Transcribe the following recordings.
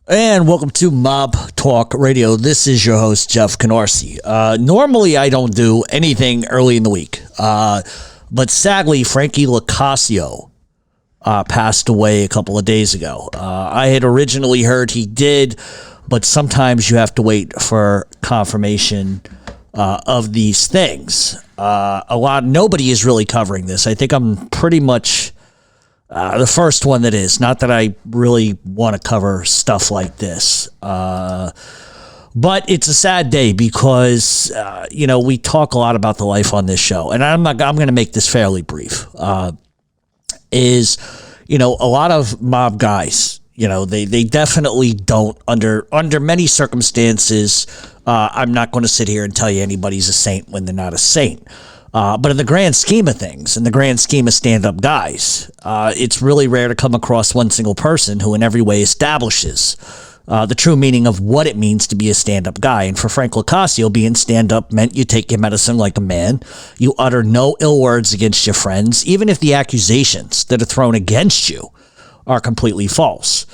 And welcome to Mob Talk Radio. This is your host, Jeff Canarsie. Normally, I don't do anything early in the week. But sadly, Frankie Locascio passed away a couple of days ago. I had originally heard he did, but sometimes you have to wait for confirmation of these things. Nobody is really covering this. I think I'm pretty much the first one that is. Not that I really want to cover stuff like this. But it's a sad day because, we talk a lot about the life on this show. And I'm going to make this fairly brief. A lot of mob guys, they definitely don't, under many circumstances, I'm not going to sit here and tell you anybody's a saint when they're not a saint. But in the grand scheme of things, in the grand scheme of stand-up guys, it's really rare to come across one single person who in every way establishes the true meaning of what it means to be a stand-up guy. And for Frank Locascio, being stand-up meant you take your medicine like a man. You utter no ill words against your friends, even if the accusations that are thrown against you are completely false.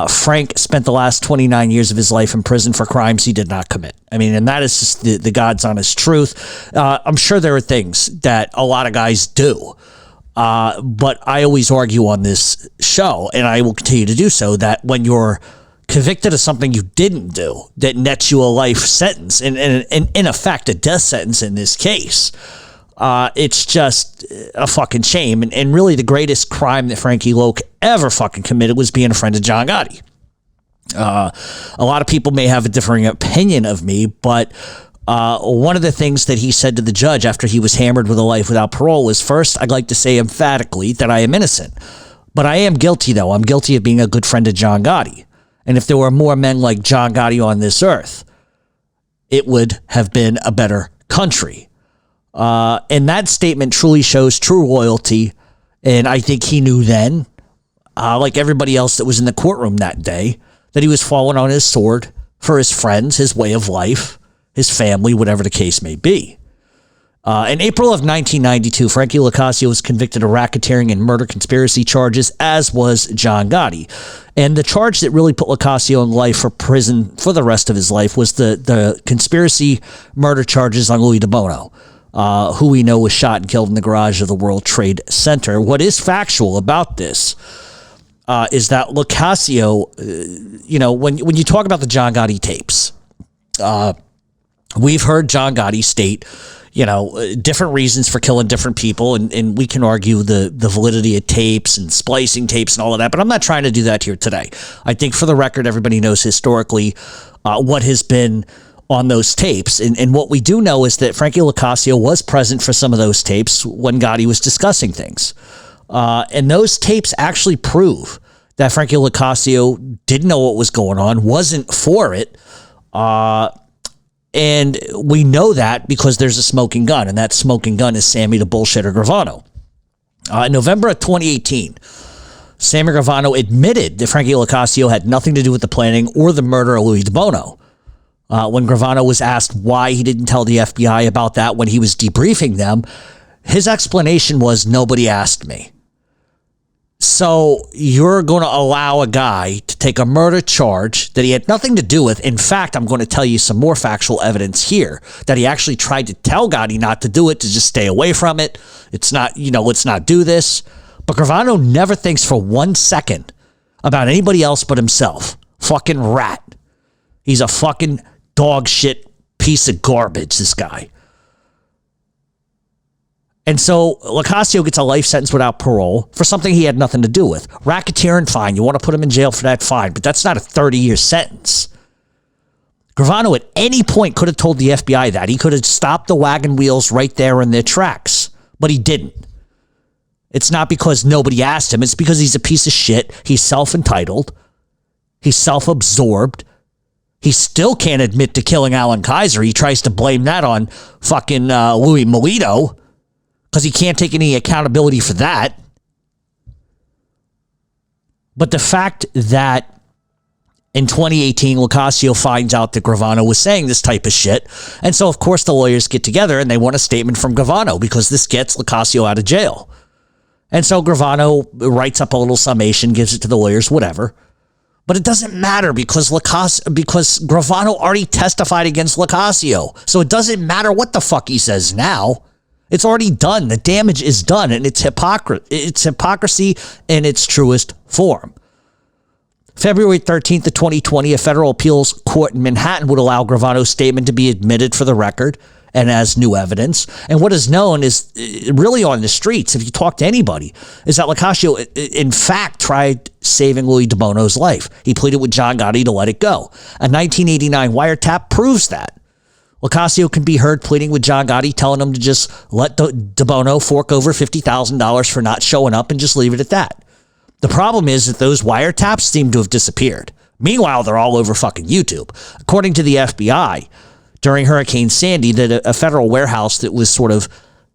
Frank spent the last 29 years of his life in prison for crimes he did not commit. And that is just the God's honest truth. I'm sure there are things that a lot of guys do. But I always argue on this show, and I will continue to do so, that when you're convicted of something you didn't do that nets you a life sentence, and in effect a death sentence in this case, it's just a fucking shame. And really the greatest crime that Frankie Loc ever fucking committed was being a friend of John Gotti. A lot of people may have a differing opinion of me, but one of the things that he said to the judge after he was hammered with a life without parole was, first, I'd like to say emphatically that I am innocent. But I am guilty, though. I'm guilty of being a good friend of John Gotti. And if there were more men like John Gotti on this earth, it would have been a better country. And that statement truly shows true loyalty. And I think he knew then, like everybody else that was in the courtroom that day, that he was falling on his sword for his friends, his way of life, his family, whatever the case may be. In April of 1992, Frankie Locascio was convicted of racketeering and murder conspiracy charges, as was John Gotti. And the charge that really put Locascio in life for prison for the rest of his life was the conspiracy murder charges on Louis DeBono, who we know was shot and killed in the garage of the World Trade Center. What is factual about this is that Locascio, when you talk about the John Gotti tapes, we've heard John Gotti state, different reasons for killing different people, and we can argue the validity of tapes and splicing tapes and all of that, but I'm not trying to do that here today. I think for the record, everybody knows historically what has been on those tapes. And what we do know is that Frankie Locascio was present for some of those tapes when Gotti was discussing things. And those tapes actually prove that Frankie Locascio didn't know what was going on, wasn't for it. And we know that because there's a smoking gun, and that smoking gun is Sammy the Bullshitter Gravano. In November of 2018, Sammy Gravano admitted that Frankie Locascio had nothing to do with the planning or the murder of Louis DeBono. When Gravano was asked why he didn't tell the FBI about that when he was debriefing them, his explanation was, nobody asked me. So you're going to allow a guy to take a murder charge that he had nothing to do with. In fact, I'm going to tell you some more factual evidence here that he actually tried to tell Gotti not to do it, to just stay away from it. It's not, let's not do this. But Gravano never thinks for 1 second about anybody else but himself. Fucking rat. He's a fucking dog shit piece of garbage, this guy. And so Locascio gets a life sentence without parole for something he had nothing to do with. Racketeering, fine. You want to put him in jail for that, fine. But that's not a 30-year sentence. Gravano at any point could have told the FBI that. He could have stopped the wagon wheels right there in their tracks. But he didn't. It's not because nobody asked him. It's because he's a piece of shit. He's self-entitled. He's self-absorbed. He still can't admit to killing Alan Kaiser. He tries to blame that on fucking Louis Melito, because he can't take any accountability for that. But the fact that in 2018, Locascio finds out that Gravano was saying this type of shit. And so, of course, the lawyers get together and they want a statement from Gravano because this gets Locascio out of jail. And so Gravano writes up a little summation, gives it to the lawyers, whatever. But it doesn't matter because Gravano already testified against Locascio. So it doesn't matter what the fuck he says now. It's already done. The damage is done, and it's hypocrisy in its truest form. February 13th of 2020, a federal appeals court in Manhattan would allow Gravano's statement to be admitted for the record and as new evidence. And what is known is really on the streets, if you talk to anybody, is that Locascio, in fact, tried saving Louis DeBono's life. He pleaded with John Gotti to let it go. A 1989 wiretap proves that. Locascio can be heard pleading with John Gotti, telling him to just let DeBono fork over $50,000 for not showing up and just leave it at that. The problem is that those wiretaps seem to have disappeared. Meanwhile, they're all over fucking YouTube. According to the FBI, during Hurricane Sandy, that a federal warehouse that was sort of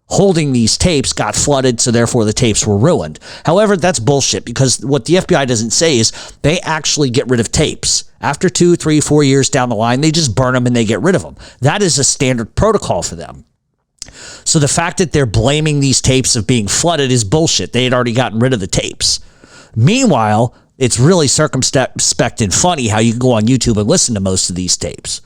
holding these tapes got flooded, so therefore the tapes were ruined. However, that's bullshit, because what the FBI doesn't say is they actually get rid of tapes. After 2, 3, 4 years down the line, they just burn them and they get rid of them. That is a standard protocol for them. So the fact that they're blaming these tapes of being flooded is bullshit. They had already gotten rid of the tapes. Meanwhile, it's really circumspect and funny how you can go on YouTube and listen to most of these tapes.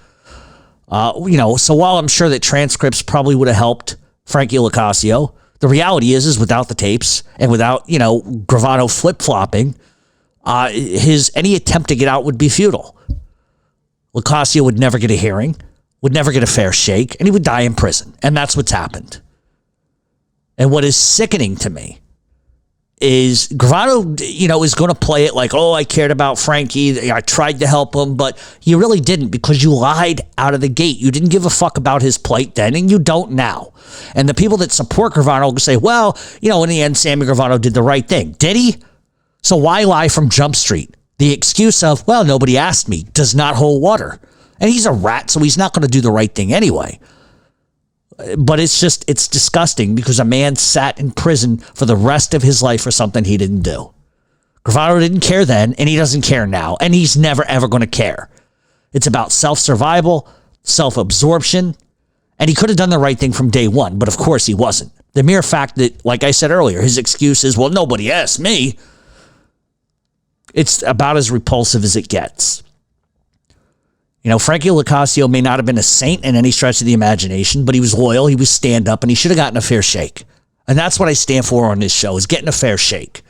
So while I'm sure that transcripts probably would have helped Frankie Locascio, the reality is without the tapes and without, Gravano flip-flopping, any attempt to get out would be futile. Locascio would never get a hearing, would never get a fair shake, and he would die in prison. And that's what's happened. And what is sickening to me is Gravano, is going to play it like, oh, I cared about Frankie. I tried to help him, but you really didn't, because you lied out of the gate. You didn't give a fuck about his plight then, and you don't now. And the people that support Gravano will say, well, in the end, Sammy Gravano did the right thing. Did he? So why lie from Jump Street? The excuse of, well, nobody asked me, does not hold water. And he's a rat, so he's not going to do the right thing anyway. But it's disgusting, because a man sat in prison for the rest of his life for something he didn't do. Gravano didn't care then, and he doesn't care now, and he's never, ever going to care. It's about self-survival, self-absorption, and he could have done the right thing from day one, but of course he wasn't. The mere fact that, like I said earlier, his excuse is, well, nobody asked me. It's about as repulsive as it gets. Frankie Locascio may not have been a saint in any stretch of the imagination, but he was loyal, he was stand-up, and he should have gotten a fair shake. And that's what I stand for on this show, is getting a fair shake.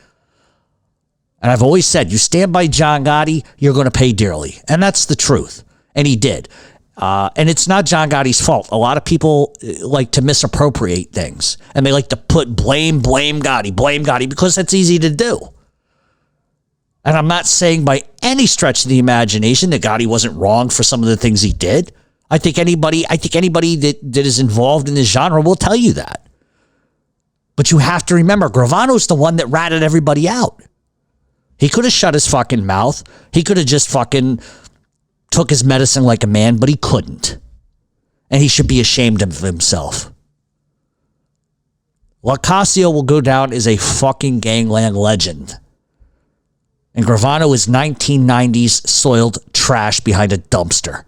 And I've always said, you stand by John Gotti, you're going to pay dearly. And that's the truth. And he did. And it's not John Gotti's fault. A lot of people like to misappropriate things. And they like to put blame Gotti, because that's easy to do. And I'm not saying by any stretch of the imagination that Gotti wasn't wrong for some of the things he did. I think anybody that is involved in this genre will tell you that. But you have to remember, Gravano's the one that ratted everybody out. He could have shut his fucking mouth. He could have just fucking took his medicine like a man, but he couldn't. And he should be ashamed of himself. Locascio will go down as a fucking gangland legend. And Gravano is 1990s soiled trash behind a dumpster.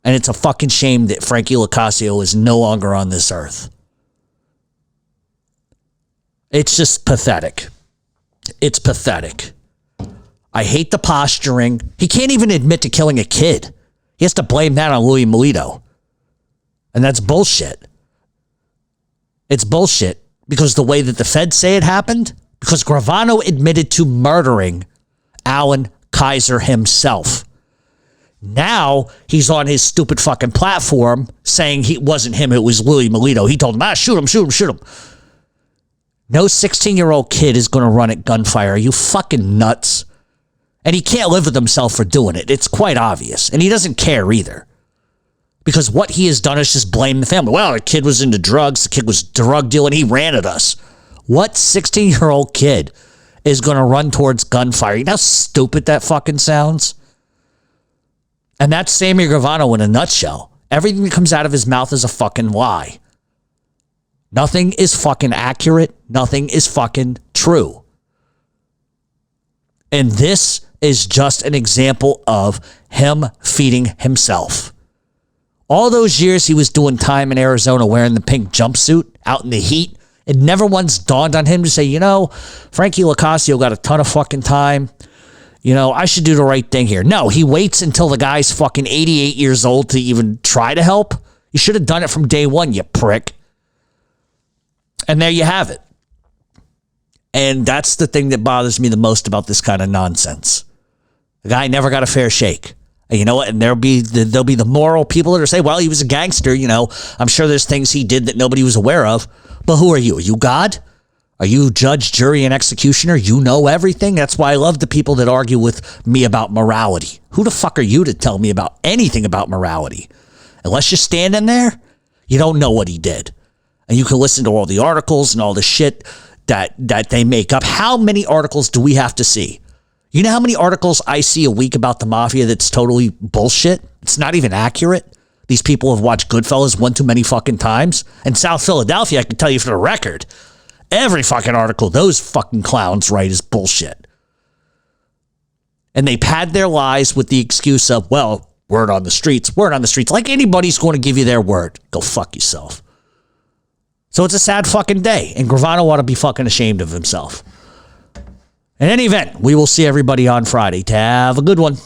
And it's a fucking shame that Frankie Locascio is no longer on this earth. It's just pathetic. It's pathetic. I hate the posturing. He can't even admit to killing a kid. He has to blame that on Louis Melito. And that's bullshit. It's bullshit because the way that the feds say it happened, because Gravano admitted to murdering Alan Kaiser himself. Now he's on his stupid fucking platform saying it wasn't him, it was Louis Melito. He told him, shoot him. No 16-year-old kid is going to run at gunfire. Are you fucking nuts? And he can't live with himself for doing it. It's quite obvious. And he doesn't care either. Because what he has done is just blame the family. Well, the kid was into drugs. The kid was drug dealing. He ran at us. What 16-year-old kid is going to run towards gunfire? You know how stupid that fucking sounds? And that's Sammy Gravano in a nutshell. Everything that comes out of his mouth is a fucking lie. Nothing is fucking accurate. Nothing is fucking true. And this is just an example of him feeding himself. All those years he was doing time in Arizona wearing the pink jumpsuit out in the heat, it never once dawned on him to say, Frankie Locascio got a ton of fucking time. I should do the right thing here. No, he waits until the guy's fucking 88 years old to even try to help. You should have done it from day one, you prick. And there you have it. And that's the thing that bothers me the most about this kind of nonsense. The guy never got a fair shake. And you know what? And there'll be the moral people that are saying, well, he was a gangster. I'm sure there's things he did that nobody was aware of. But who are you? Are you God? Are you judge, jury, and executioner? You know everything? That's why I love the people that argue with me about morality. Who the fuck are you to tell me about anything about morality? Unless you're standing there, you don't know what he did. And you can listen to all the articles and all the shit that they make up. How many articles do we have to see? You know how many articles I see a week about the mafia that's totally bullshit? It's not even accurate. These people have watched Goodfellas one too many fucking times. And South Philadelphia, I can tell you for the record, every fucking article those fucking clowns write is bullshit. And they pad their lies with the excuse of, well, word on the streets. Like anybody's going to give you their word. Go fuck yourself. So it's a sad fucking day. And Gravano ought to be fucking ashamed of himself. In any event, we will see everybody on Friday. Have a good one.